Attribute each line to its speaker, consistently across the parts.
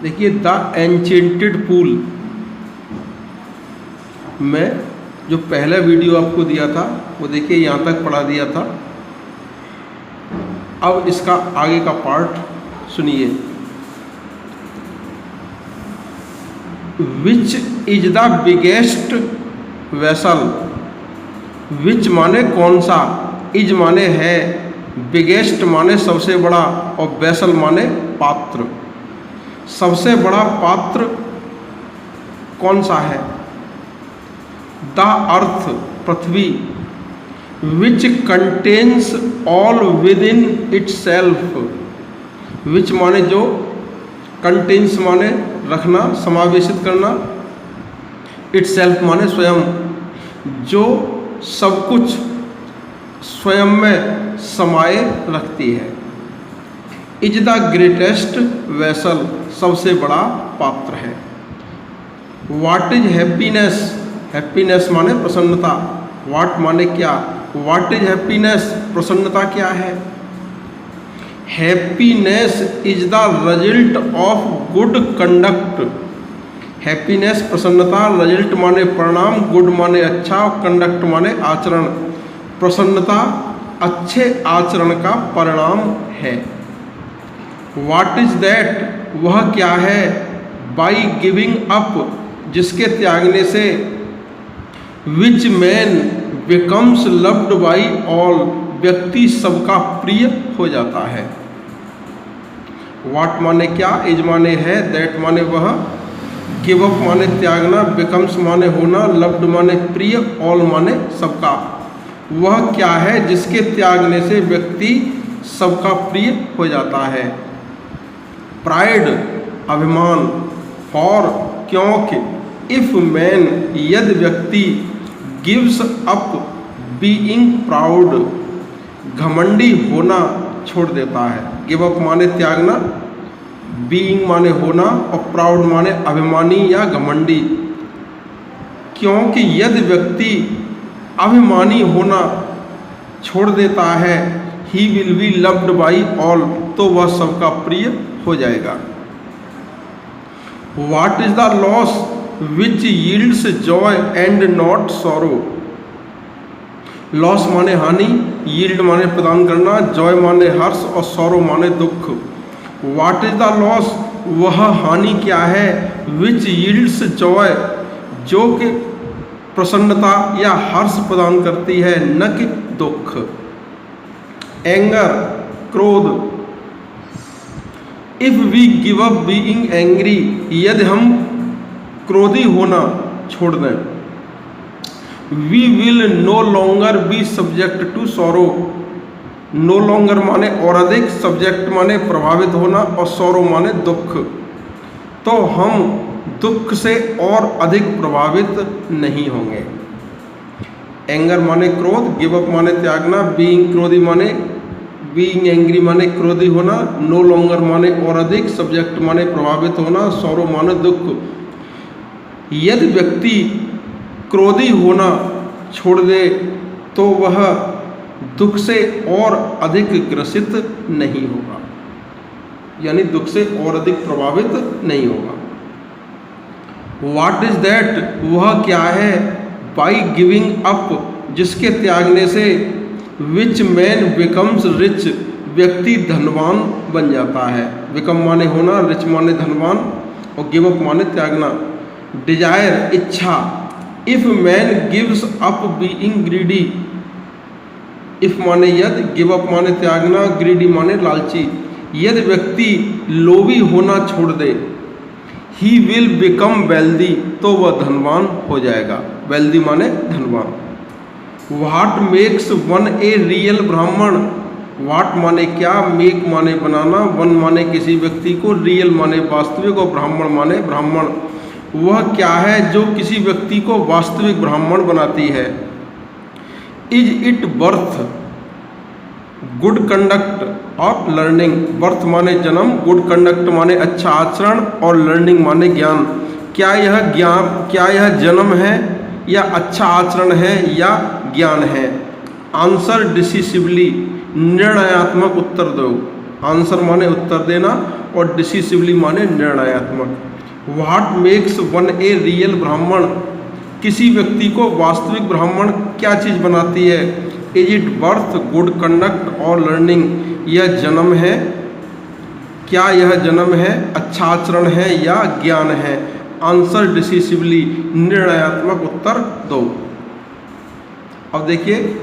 Speaker 1: देखिए the enchanted pool में जो पहला वीडियो आपको दिया था वो देखिए यहाँ तक पढ़ा दिया था। अब इसका आगे का पार्ट सुनिए। Which is the biggest vessel, which माने कौन सा, इज माने है, बिगेस्ट माने सबसे बड़ा और वेसल माने पात्र। सबसे बड़ा पात्र कौन सा है? द अर्थ पृथ्वी, which contains all within itself, which माने जो, कंटेन्स माने रखना, समावेशित करना, इटसेल्फ माने स्वयं, जो सब कुछ स्वयं में समाये रखती है। इज द ग्रेटेस्ट वेसल, सबसे बड़ा पात्र है। व्हाट इज हैप्पीनेस, हैप्पीनेस माने प्रसन्नता, व्हाट माने क्या, व्हाट इज हैप्पीनेस, प्रसन्नता क्या है। Happiness is the result of good conduct, happiness प्रसन्नता, रिजल्ट माने परिणाम, गुड माने अच्छा और कंडक्ट माने आचरण। प्रसन्नता अच्छे आचरण का परिणाम है। व्हाट इज दैट, वह क्या है, बाई गिविंग अप, जिसके त्यागने से, which man becomes loved by all, व्यक्ति सबका प्रिय हो जाता है। व्हाट माने क्या, इज माने है, दैट माने वह, गिव अप माने त्यागना, बिकम्स माने होना, लव्ड माने प्रिय, ऑल माने सबका। वह क्या है जिसके त्यागने से व्यक्ति सबका प्रिय हो जाता है। प्राइड अभिमान, फॉर क्योंकि, इफ मैन यदि व्यक्ति, गिव्स अप बीइंग प्राउड, घमंडी होना छोड़ देता है। गिव अप माने त्यागना, बीइंग माने होना और प्राउड माने अभिमानी या घमंडी। क्योंकि यदि व्यक्ति अभिमानी होना छोड़ देता है, he will be loved by all, तो वह सबका प्रिय हो जाएगा। What is the loss which yields Joy and not sorrow, loss माने हानि, यील्ड माने प्रदान करना, जॉय माने हर्ष और सॉरो माने दुख। व्हाट इज द लॉस, वह हानि क्या है, विच यील्ड्स जॉय, जो कि प्रसन्नता या हर्ष प्रदान करती है, न कि दुख। एंगर क्रोध, if we give up being angry, यदि हम क्रोधी होना छोड़ दें, we will no longer be subject to sorrow, no longer माने और अधिक, सब्जेक्ट माने प्रभावित होना और सॉरो माने दुख, तो हम दुख से और अधिक प्रभावित नहीं होंगे। एंगर माने क्रोध, गिव अप माने त्यागना, बीइंग क्रोधी माने, बीइंग एंग्री माने क्रोधी होना, नो लॉन्गर माने और अधिक, सब्जेक्ट माने प्रभावित होना, सॉरो माने दुख। यदि व्यक्ति क्रोधी होना छोड़ दे तो वह दुख से और अधिक ग्रसित नहीं होगा, यानी दुख से और अधिक प्रभावित नहीं होगा। व्हाट इज दैट, वह क्या है, बाई गिविंग अप, जिसके त्यागने से, विच मैन बिकम्स रिच, व्यक्ति धनवान बन जाता है। बिकम माने होना, रिच माने धनवान और गिव अप माने त्यागना। डिजायर इच्छा, if man gives up being greedy, if माने यदि, गिव अप माने त्यागना, ग्रीडी माने लालची। यदि व्यक्ति लोभी होना छोड़ दे, ही विल बिकम वेल्दी, तो वह धनवान हो जाएगा। वेल्दी माने धनवान। What makes one a real ब्राह्मण, व्हाट माने क्या, मेक माने बनाना, वन माने किसी व्यक्ति को, रियल माने वास्तविक और ब्राह्मण माने ब्राह्मण। वह क्या है जो किसी व्यक्ति को वास्तविक ब्राह्मण बनाती है। Is it birth, good conduct और लर्निंग, बर्थ माने जन्म, गुड कंडक्ट माने अच्छा आचरण और लर्निंग माने ज्ञान। क्या यह जन्म है या अच्छा आचरण है या ज्ञान है। आंसर डिसिसिवली, निर्णयात्मक उत्तर दो। आंसर माने उत्तर देना, और डिसिसिवली माने निर्णयात्मक। What makes one a real Brahmin, किसी व्यक्ति को वास्तविक ब्राह्मण क्या चीज़ बनाती है? Is it birth, good conduct और लर्निंग, यह जन्म है, क्या यह जन्म है, अच्छा आचरण है या ज्ञान है? आंसर डिसिसिवली, निर्णयात्मक उत्तर दो। अब देखिए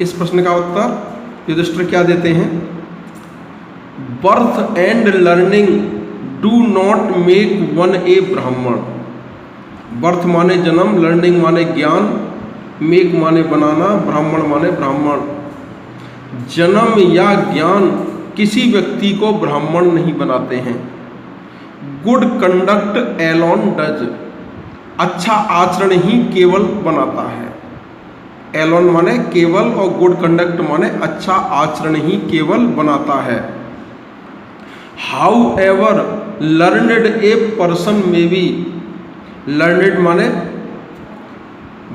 Speaker 1: इस प्रश्न का उत्तर युधिष्ठिर क्या देते हैं? Birth and learning do not make one a Brahmin. Birth माने जन्म, लर्निंग माने ज्ञान, मेक माने बनाना, ब्राह्मण माने ब्राह्मण। जन्म या ज्ञान किसी व्यक्ति को ब्राह्मण नहीं बनाते हैं। गुड कंडक्ट एलोन डज, अच्छा आचरण ही केवल बनाता है। एलोन माने केवल और गुड कंडक्ट माने अच्छा आचरण ही केवल बनाता है। How ever learned a person में बी, लर्नड माने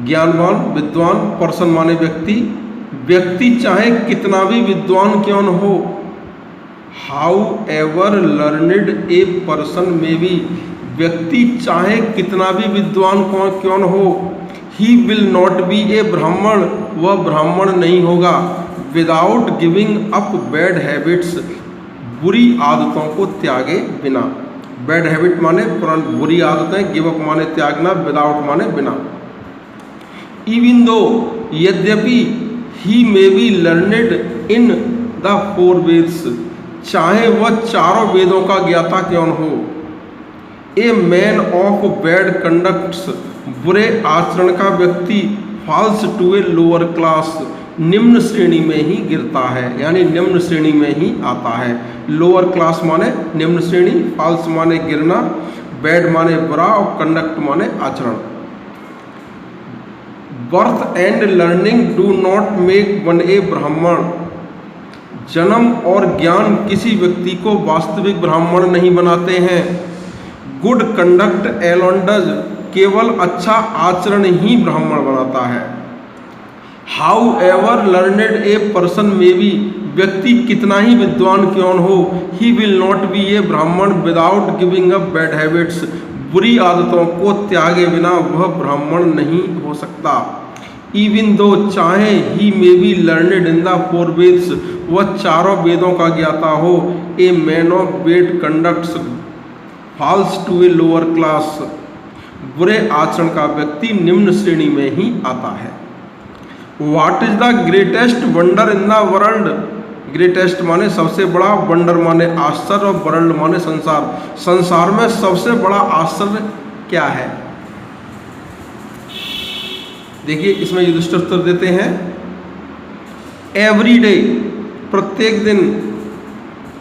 Speaker 1: ज्ञानवान, विद्वान, पर्सन माने व्यक्ति, व्यक्ति चाहे कितना भी विद्वान क्यों न हो। How ever learned a person में बी, व्यक्ति चाहे कितना भी विद्वान क्यों न हो। ही विल नॉट बी ए ब्राह्मण, वह ब्राह्मण नहीं होगा। Without giving up bad habits, बुरी आदतों को त्यागे बिना। बैड हैबिट माने बुरी आदतें, गिव अप माने त्यागना, विदाउट माने बिना। इवन दो, यद्यपि, he may be learned in the four Vedas, चाहे वह चारों वेदों का ज्ञाता क्यों न हो। A man of bad conducts, बुरे आचरण का व्यक्ति, falls to a lower class, निम्न श्रेणी में ही गिरता है, यानी निम्न श्रेणी में ही आता है। लोअर क्लास माने निम्न श्रेणी, फॉल्स माने गिरना, बैड माने बुरा और कंडक्ट माने आचरण। Birth and learning do not make one a Brahmin, जन्म और ज्ञान किसी व्यक्ति को वास्तविक ब्राह्मण नहीं बनाते हैं। गुड कंडक्ट एलोन डज, केवल अच्छा आचरण ही ब्राह्मण बनाता है। How ever learned a person में बी, व्यक्ति कितना ही विद्वान क्यों हो, ही विल नॉट बी ए ब्राह्मण without giving up bad habits, बुरी आदतों को त्यागे बिना वह ब्राह्मण नहीं हो सकता। Even though he may be learned in the four Vedas, वह चारों वेदों का ज्ञाता हो। A man of bad conducts falls to a lower class, बुरे आचरण का व्यक्ति निम्न श्रेणी में ही आता है। What is the greatest wonder in the world, greatest माने सबसे बड़ा, वंडर माने आश्चर्य और वर्ल्ड माने संसार। संसार में सबसे बड़ा आश्चर्य क्या है? देखिए इसमें युधिष्ठिर उत्तर देते हैं, एवरी डे, प्रत्येक दिन,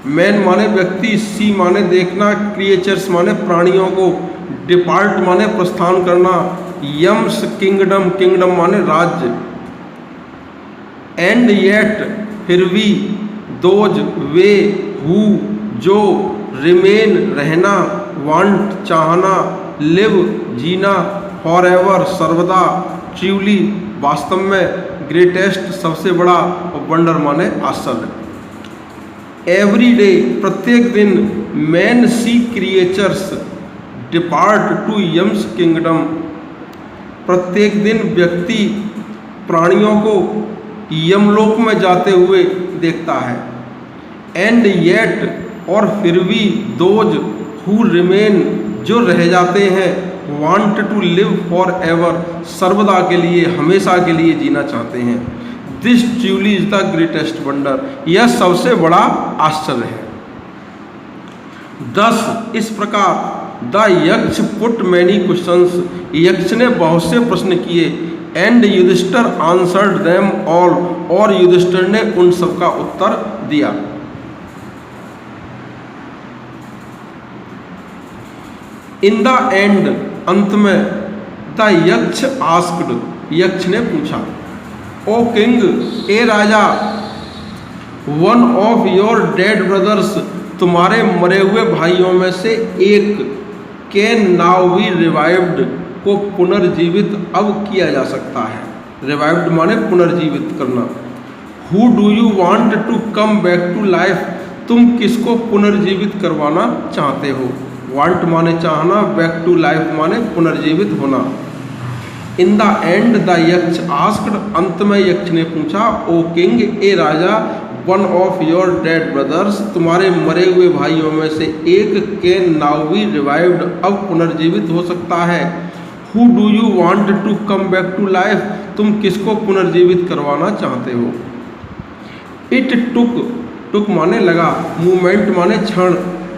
Speaker 1: मैन माने व्यक्ति, सी माने देखना, क्रिएचर्स माने प्राणियों को, डिपार्ट माने प्रस्थान करना, यम्स किंगडम, किंगडम माने राज्य, एंड येट फिर भी, दोज वे, हु जो, रिमेन रहना, वांट चाहना, लिव जीना, फॉर एवर सर्वदा, ट्रूली वास्तव में, ग्रेटेस्ट सबसे बड़ा, और वंडर माने आश्चर्य। एवरी डे प्रत्येक दिन, many creatures depart to Yama's kingdom, प्रत्येक दिन व्यक्ति प्राणियों को यमलोक में जाते हुए देखता है। एंड येट और फिर भी, दोज हु रिमेन जो रह जाते हैं, want to live for ever सर्वदा के लिए, हमेशा के लिए जीना चाहते हैं। This truly is the greatest wonder, यह सबसे बड़ा आश्चर्य है। 10 इस प्रकार द यक्ष पुट मैनी क्वेश्चंस, यक्ष ने बहुत से प्रश्न किए। And Yudhishthira answered them all, और युधिष्ठिर ने उन सब का उत्तर दिया। इन द एंड, अंत में, द यक्ष आस्क्ड, यक्ष ने पूछा, ओ किंग, ए राजा, one of your dead brothers, तुम्हारे मरे हुए भाइयों में से एक, कैन नाउ बी रिवाइव्ड, को पुनर्जीवित अब किया जा सकता है। रिवाइव्ड माने पुनर्जीवित करना। Who do you want to come back to life, तुम किसको पुनर्जीवित करवाना चाहते हो। वांट माने चाहना, बैक टू लाइफ माने पुनर्जीवित होना। In the end the Yaksha asked, अंत में यक्ष ने पूछा, ओ किंग, ए राजा, one of your dead brothers, तुम्हारे मरे हुए भाइयों में से एक कैन नाउ बी रिवाइव्ड, अब पुनर्जीवित हो सकता है। Who do you want to come back to life, तुम किसको पुनर्जीवित करवाना चाहते हो। इट टुक माने लगा, मूवमेंट माने क्षण,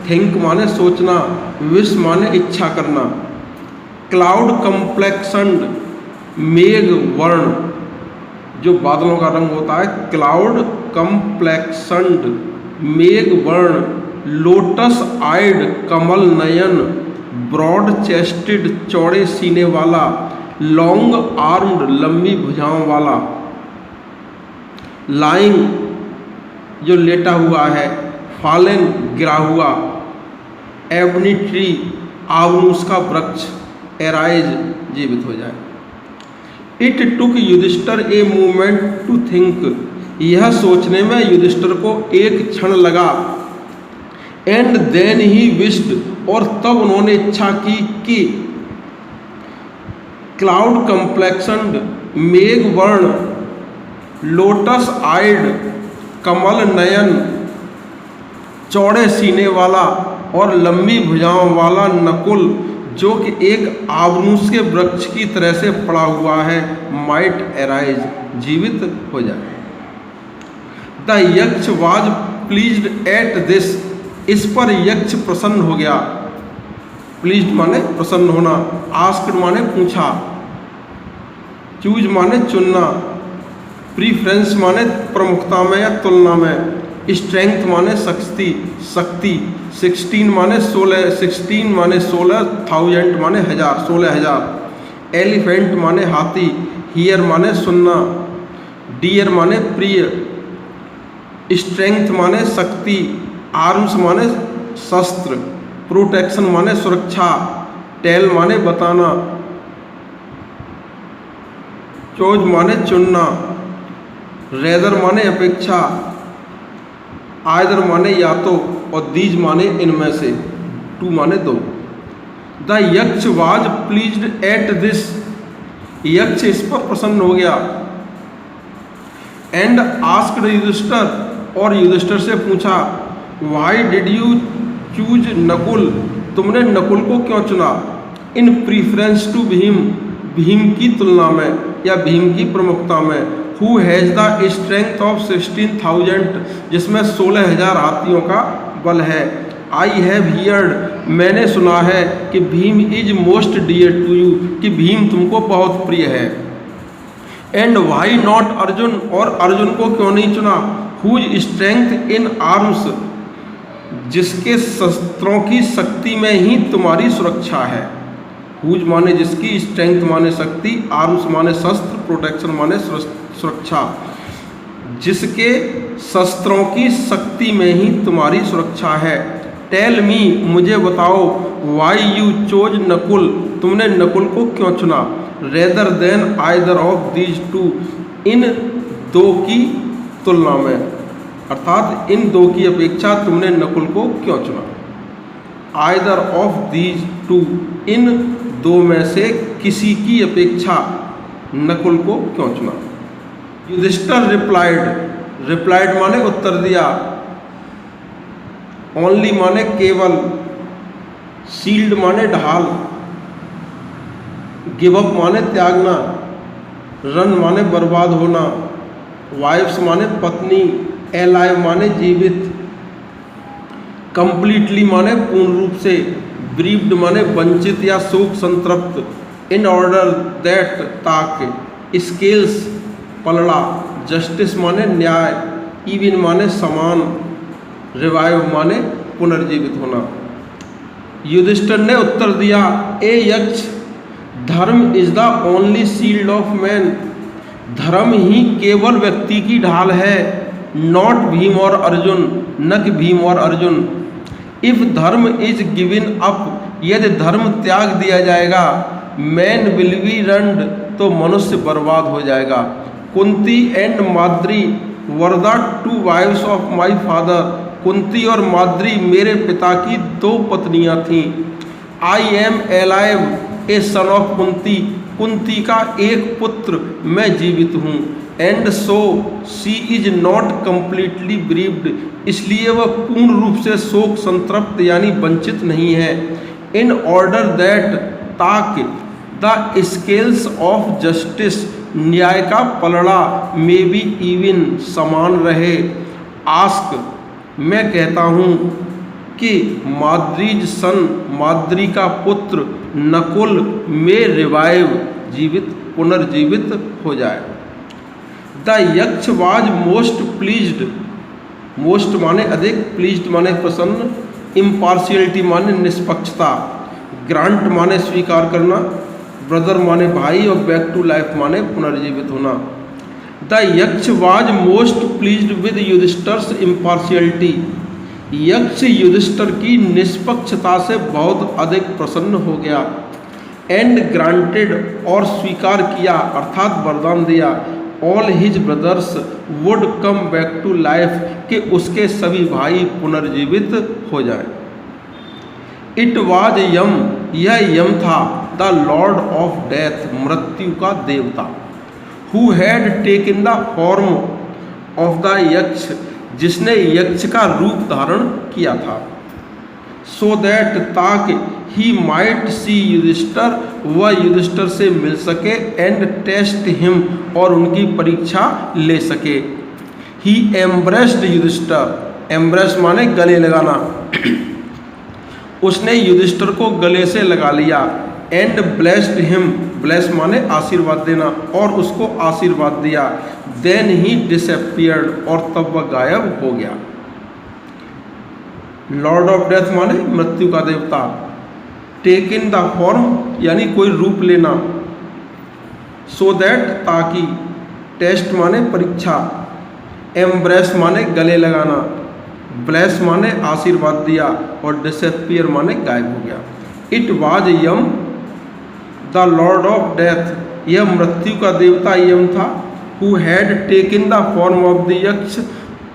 Speaker 1: थिंक माने सोचना, विश माने इच्छा करना। क्लाउड कम्प्लेक्सन्ड, मेघ वर्ण, जो बादलों का रंग होता है, क्लाउड कम्प्लेक्सन्ड, मेघ वर्ण। लोटस आइड, कमल नयन। ब्रॉड चेस्टेड, चौड़े सीने वाला। लॉन्ग आर्म्ड, लंबी भुजाओं वाला। लाइंग, जो लेटा हुआ है। फॉलन, गिरा हुआ। एबनी ट्री, आबनूस का वृक्ष। एराइज, जीवित हो जाए। It took Yudhishthira a movement to think, यह सोचने में युधिष्ठिर को एक क्षण लगा। एंड देन ही विश्ड, और तब उन्होंने इच्छा की कि क्लाउड कम्प्लेक्सन्ड, मेघ वर्ण। लोटस आइड, कमल नयन, चौड़े सीने वाला और लंबी भुजाओं वाला नकुल, जो कि एक आबनूस के वृक्ष की तरह से पड़ा हुआ है, माइट एराइज, जीवित हो जाए। The Yaksha was pleased at this, इस पर यक्ष प्रसन्न हो गया। प्लीज्ड माने प्रसन्न होना। आस्क्ड माने पूछा। चूज माने चुनना। प्रीफ्रेंस माने प्रमुखता में या तुलना में। स्ट्रेंथ माने शक्ति, 16 माने 16,000 माने 16,000। एलिफेंट माने हाथी। हियर माने सुनना। डियर माने प्रिय। स्ट्रेंथ माने शक्ति। आर्म्स माने शस्त्र। प्रोटेक्शन माने सुरक्षा। टेल माने बताना। चोज माने चुनना। रेदर माने अपेक्षा। आइदर माने या तो, और दीज माने इनमें से। टू माने दो। The Yaksha was pleased at this, यक्ष इस पर प्रसन्न हो गया। एंड आस्क्ड युधिष्ठिर, और युधिष्ठिर से पूछा, why did you choose Nakul, तुमने नकुल को क्यों चुना। इन प्रीफरेंस टू भीम, भीम की तुलना में या भीम की प्रमुखता में। Who has the strength of 16,000, जिसमें 16,000 हाथियों का बल है। आई हैव हियर्ड, मैंने सुना है कि Bhim is most dear to you, कि भीम तुमको बहुत प्रिय है। एंड वाई नॉट अर्जुन, और अर्जुन को क्यों नहीं चुना। हुज स्ट्रेंथ इन आर्म्स, जिसके शस्त्रों की शक्ति में ही तुम्हारी सुरक्षा है। हुज माने जिसकी, स्ट्रेंथ माने शक्ति, आर्म्स माने शस्त्र, प्रोटेक्शन माने सुरक्षा। जिसके शस्त्रों की शक्ति में ही तुम्हारी सुरक्षा है। टेल मी, मुझे बताओ, वाई यू चोज नकुल, तुमने नकुल को क्यों चुना। Rather than either of these two, इन दो की तुलना में, अर्थात इन दो की अपेक्षा तुमने नकुल को क्यों चुना। आइदर ऑफ दीज टू, इन दो में से किसी की अपेक्षा नकुल को क्यों चुना। युधिष्ठिर रिप्लाइड, रिप्लाइड माने उत्तर दिया। ओनली माने केवल। शील्ड माने ढाल। गिव अप माने त्यागना। रन माने बर्बाद होना। वाइफ्स माने पत्नी। एलाइव माने जीवित। कंप्लीटली माने पूर्ण रूप से। ब्रीफ्ड माने वंचित या शोक संतृप्त। इन ऑर्डर दैट, ताक। स्केल्स पलड़ा। जस्टिस माने न्याय। इवन माने समान। रिवाइव माने पुनर्जीवित होना। युधिष्ठिर ने उत्तर दिया, ए यक्ष, धर्म is the only shield of man, धर्म ही केवल व्यक्ति की ढाल है। नॉट भीम और अर्जुन, न कि भीम और अर्जुन। इफ धर्म इज गिवन अप, यदि धर्म त्याग दिया जाएगा, मैन विल बी रन्ड, तो मनुष्य बर्बाद हो जाएगा। Kunti and Madri were the two wives of my father, Kunti और माद्री मेरे पिता की 2 पत्नियां थीं। I am alive a son of Kunti, Kunti का एक पुत्र मैं जीवित हूँ। And so she is not completely bereaved, इसलिए वह पूर्ण रूप से शोक संतृप्त यानी वंचित नहीं है। इन ऑर्डर दैट ताकि द स्केल्स ऑफ जस्टिस, न्याय का पलड़ा में भी इवन समान रहे। आस्क, मैं कहता हूँ कि माद्रीज सन, माद्री का पुत्र नकुल में रिवाइव, जीवित पुनर्जीवित हो जाए। The Yaksha was most pleased, most माने अधिक, प्लीज्ड माने प्रसन्न, इम्पार्शियलिटी माने निष्पक्षता, ग्रांट माने स्वीकार करना, ब्रदर माने भाई और बैक टू लाइफ माने पुनर्जीवित होना। The Yaksha was most pleased with Yudhishthir's impartiality, Yaksha Yudhishthir की निष्पक्षता से बहुत अधिक प्रसन्न हो गया। एंड ग्रांटेड, और स्वीकार किया अर्थात वरदान दिया, all his brothers would come back to life, कि उसके सभी भाई पुनर्जीवित हो जाएं। इट वाज यम, यह यम था, द लॉर्ड ऑफ डेथ, मृत्यु का देवता, who had taken the form of the yaksha, जिसने यक्ष का रूप धारण किया था। सो दैट, ताकि ही माइट सी युधिष्ठिर, वह युधिष्ठिर से मिल सके, एंड टेस्ट हिम, और उनकी परीक्षा ले सके। ही एम्ब्रेस्ड युधिष्ठिर, एम्ब्रेस माने गले लगाना, उसने युधिष्ठिर को गले से लगा लिया। एंड ब्लेस्ड हिम, ब्लेस माने आशीर्वाद देना, और उसको आशीर्वाद दिया। देन ही डिसअपियर्ड, और तब वह गायब हो गया। लॉर्ड ऑफ डेथ माने मृत्यु का देवता, टेक इन द फॉर्म यानी कोई रूप लेना, सो दैट ताकि, टेस्ट माने परीक्षा, एम्ब्रेस माने गले लगाना, ब्लेस माने आशीर्वाद दिया, और डिसअपियर माने गायब हो गया। It was Yama the lord of death, यह मृत्यु का देवता यम था। Who had taken the form of the yaksha,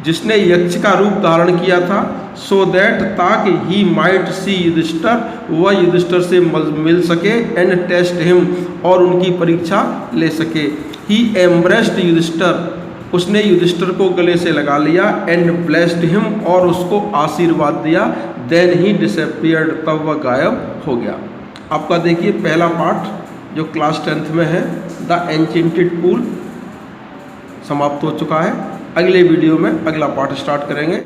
Speaker 1: जिसने यक्ष का रूप धारण किया था। सो दैट, ताकि ही माइट सी युधिष्ठिर, वह युधिष्ठिर से मिल सके, एंड टेस्ट हिम, और उनकी परीक्षा ले सके। ही एम्ब्रेस्ड युधिष्ठिर, उसने युधिष्ठिर को गले से लगा लिया। एंड ब्लेस्ड हिम, और उसको आशीर्वाद दिया। देन ही डिसअपियर्ड, तब वह गायब हो गया। आपका देखिए पहला पार्ट जो क्लास 10th में है, द एन्चेंटेड पूल, समाप्त हो चुका है। अगले वीडियो में अगला पार्ट स्टार्ट करेंगे।